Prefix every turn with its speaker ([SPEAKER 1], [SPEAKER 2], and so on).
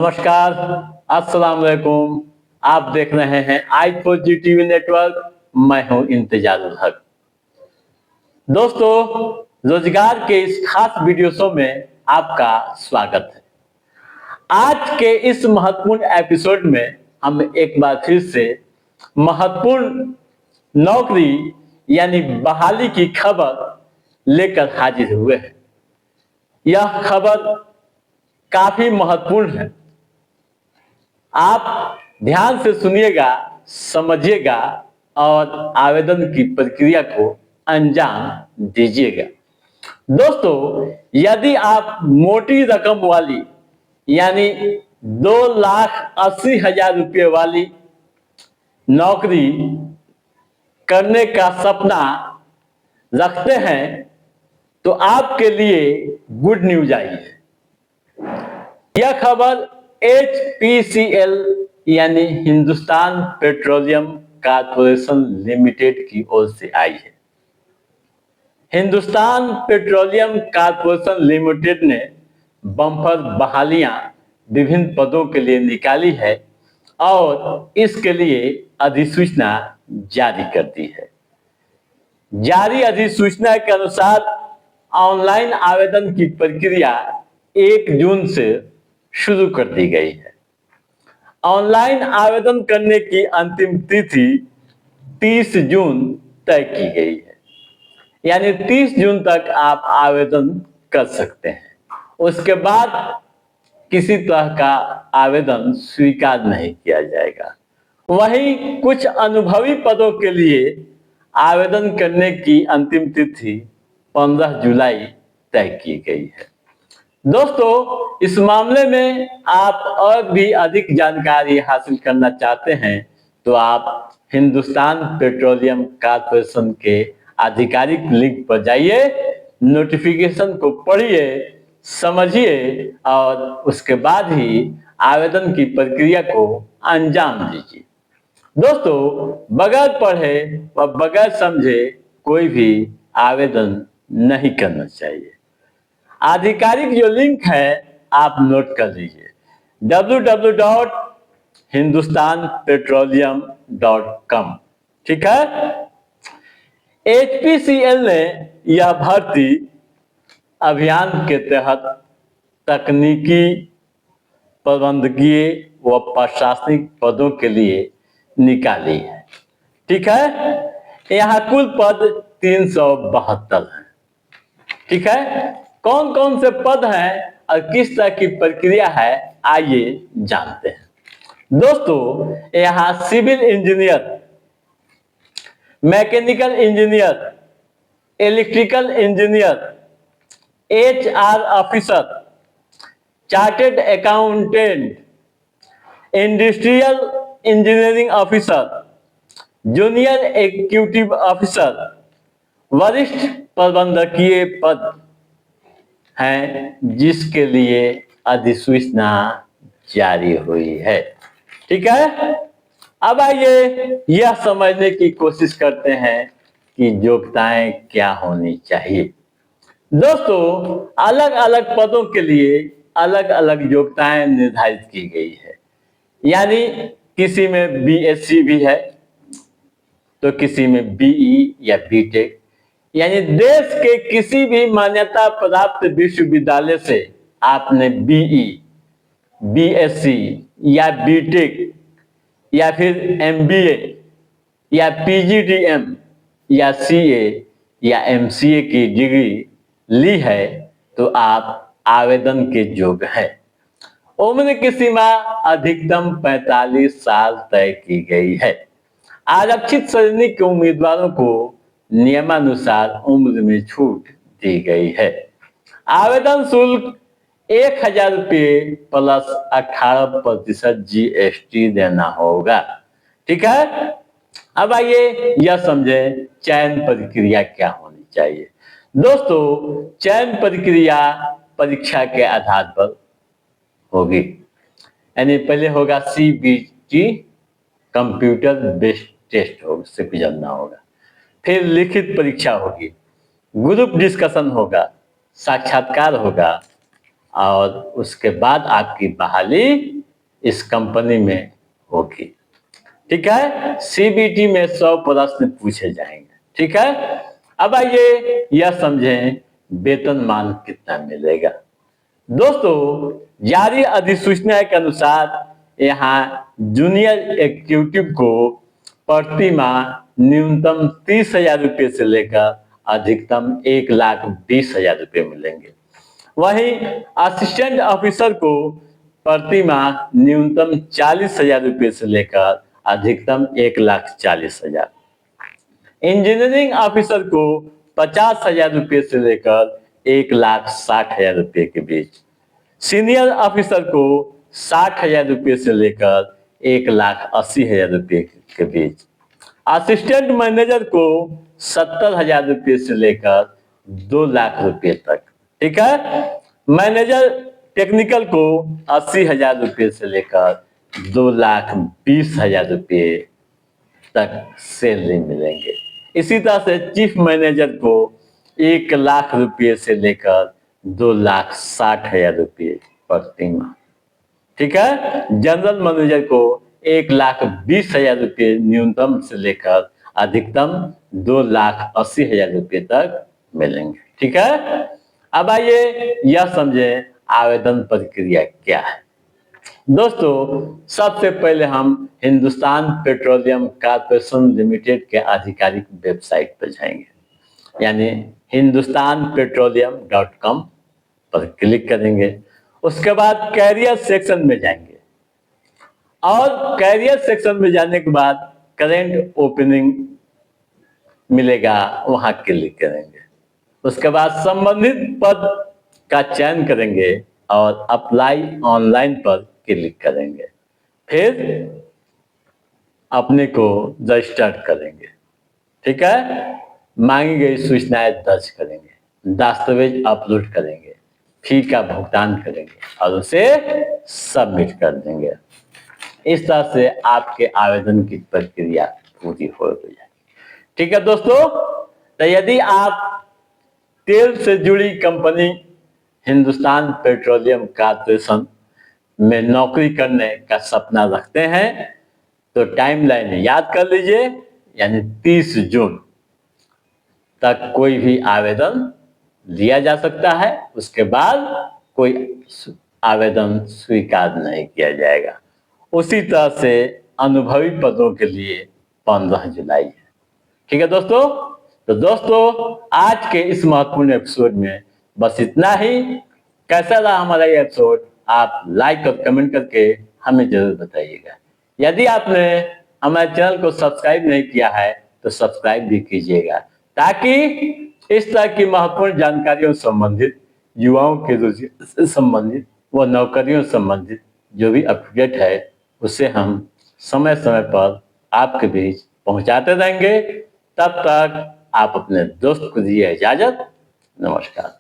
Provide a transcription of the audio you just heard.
[SPEAKER 1] नमस्कार, अस्सलाम वालेकुम। आप देख रहे हैं i4G टीवी नेटवर्क। मैं हूं इंतजार उल हक। दोस्तों, रोजगार के इस खास वीडियो शो में आपका स्वागत है। आज के इस महत्वपूर्ण एपिसोड में हम एक बार फिर से महत्वपूर्ण नौकरी यानी बहाली की खबर लेकर हाजिर हुए हैं। यह खबर काफी महत्वपूर्ण है। आप ध्यान से सुनिएगा, समझिएगा और आवेदन की प्रक्रिया को अंजाम दीजिएगा। दोस्तों, यदि आप मोटी रकम वाली यानी 2,80,000 रुपये वाली नौकरी करने का सपना रखते हैं तो आपके लिए गुड न्यूज आई है। यह खबर HPCL यानी हिंदुस्तान पेट्रोलियम कॉर्पोरेशन लिमिटेड की ओर से आई है। हिंदुस्तान पेट्रोलियम कॉर्पोरेशन लिमिटेड ने बम्पर बहालियां विभिन्न पदों के लिए निकाली है और इसके लिए अधिसूचना जारी कर दी है। जारी अधिसूचना के अनुसार ऑनलाइन आवेदन की प्रक्रिया 1 जून से शुरू कर दी गई है। ऑनलाइन आवेदन करने की अंतिम तिथि 30 जून तय की गई है, यानी 30 जून तक आप आवेदन कर सकते हैं। उसके बाद किसी तरह का आवेदन स्वीकार नहीं किया जाएगा। वहीं कुछ अनुभवी पदों के लिए आवेदन करने की अंतिम तिथि 15 जुलाई तय की गई है। दोस्तों, इस मामले में आप और भी अधिक जानकारी हासिल करना चाहते हैं तो आप हिंदुस्तान पेट्रोलियम कॉर्पोरेशन के आधिकारिक लिंक पर जाइए, नोटिफिकेशन को पढ़िए, समझिए और उसके बाद ही आवेदन की प्रक्रिया को अंजाम दीजिए। दोस्तों, बगैर पढ़े व बगैर समझे कोई भी आवेदन नहीं करना चाहिए। आधिकारिक जो लिंक है आप नोट कर लीजिए, www.hindustanpetroleum.com। ठीक है। HPCL ने यह भर्ती अभियान के तहत तकनीकी, प्रबंधकीय व प्रशासनिक पदों के लिए निकाली है। ठीक है। यहाँ कुल पद 372 हैं। ठीक है। कौन कौन से पद हैं और किस तरह की प्रक्रिया है, आइए जानते हैं। दोस्तों, यहाँ civil engineer, mechanical engineer, electrical engineer, HR officer, chartered accountant, industrial engineering officer, junior executive officer, वरिष्ठ प्रबंधकीय पद हैं जिसके लिए अधिसूचना जारी हुई है। ठीक है। अब आइए यह समझने की कोशिश करते हैं कि योग्यताएं क्या होनी चाहिए। दोस्तों, अलग अलग पदों के लिए अलग अलग योग्यताएं निर्धारित की गई है। यानी किसी में BSc भी है तो किसी में BE या BTech, यानी देश के किसी भी मान्यता प्राप्त विश्वविद्यालय से आपने BE, BSc या BTech या फिर MBA या PGDM या CA या MCA की डिग्री ली है तो आप आवेदन के योग्य हैं। उम्र की सीमा अधिकतम 45 साल तय की गई है। आरक्षित श्रेणी के उम्मीदवारों को नियमानुसार उम्र में छूट दी गई है। आवेदन शुल्क 1,000 रुपये प्लस 18% GST देना होगा। ठीक है। अब आइए यह समझे चयन प्रक्रिया क्या होनी चाहिए। दोस्तों, चयन प्रक्रिया परीक्षा के आधार पर होगी। यानी पहले होगा CBT, कंप्यूटर बेस्ड टेस्ट होगा, उससे गुजरना होगा। फिर लिखित परीक्षा होगी, ग्रुप डिस्कशन होगा, साक्षात्कार होगा, और उसके बाद आपकी बहाली इस कंपनी में होगी। ठीक है, सीबीटी में 100 प्रश्न पूछे जाएंगे। ठीक है, अब आइए यह समझें वेतनमान कितना मिलेगा। दोस्तों, जारी अधिसूचना के अनुसार यहाँ जूनियर एग्जीक्यूटिव को प्रति माह न्यूनतम 30,000 रुपये से लेकर अधिकतम 1,20,000 रुपये मिलेंगे। वहीं असिस्टेंट ऑफिसर को प्रति माह न्यूनतम 40,000 रुपये से लेकर अधिकतम 1,40,000। इंजीनियरिंग ऑफिसर को 50,000 रुपये से लेकर 1,60,000 रुपये के बीच, सीनियर ऑफिसर को 60,000 रुपये से लेकर 1,80,000 रुपये के बीच, असिस्टेंट मैनेजर को 70,000 रुपये से लेकर 2 लाख रुपये तक। ठीक है, मैनेजर टेक्निकल को 80,000 रुपये से लेकर 2,20,000 रुपये तक सैलरी मिलेंगे। इसी तरह से चीफ मैनेजर को 1 लाख रुपये से लेकर 2,60,000 रुपये प्रति माह। ठीक है, जनरल मैनेजर को 1,20,000 रुपये न्यूनतम से लेकर अधिकतम 2,80,000 रुपये तक मिलेंगे। ठीक है, अब आइए यह समझें आवेदन प्रक्रिया क्या है। दोस्तों, सबसे पहले हम हिंदुस्तान पेट्रोलियम कॉर्पोरेशन लिमिटेड के आधिकारिक वेबसाइट पर जाएंगे, यानी hindustanpetroleum.com पर क्लिक करेंगे। उसके बाद कैरियर सेक्शन में जाएंगे और कैरियर सेक्शन में जाने के बाद करेंट ओपनिंग मिलेगा, वहां क्लिक करेंगे। उसके बाद संबंधित पद का चयन करेंगे और अप्लाई ऑनलाइन पर क्लिक करेंगे। फिर अपने को रजिस्टर करेंगे। ठीक है, मांगी गई सूचनाएं दर्ज करेंगे, दस्तावेज अपलोड करेंगे, फी का भुगतान करेंगे और उसे सबमिट कर देंगे। इस तरह से आपके आवेदन की प्रक्रिया पूरी हो जाएगी। ठीक है दोस्तों, तो यदि आप तेल से जुड़ी कंपनी हिंदुस्तान पेट्रोलियम कॉर्पोरेशन में नौकरी करने का सपना रखते हैं तो टाइमलाइन याद कर लीजिए, यानी 30 जून तक कोई भी आवेदन लिया जा सकता है। उसके बाद कोई आवेदन स्वीकार नहीं किया जाएगा। उसी तरह से अनुभवी पदों के लिए 15 जुलाई है। ठीक है दोस्तों, तो दोस्तों आज के इस महत्वपूर्ण एपिसोड में बस इतना ही। कैसा रहा हमारा ये एपिसोड, आप लाइक और कमेंट करके हमें जरूर बताइएगा। यदि आपने हमारे चैनल को सब्सक्राइब नहीं किया है तो सब्सक्राइब भी कीजिएगा, ताकि इस तरह की महत्वपूर्ण जानकारियों संबंधित, युवाओं के रुचि से संबंधित व नौकरियों संबंधित जो भी अपडेट है उसे हम समय समय पर आपके बीच पहुंचाते रहेंगे। तब तक आप अपने दोस्त को दीजिए इजाजत। नमस्कार।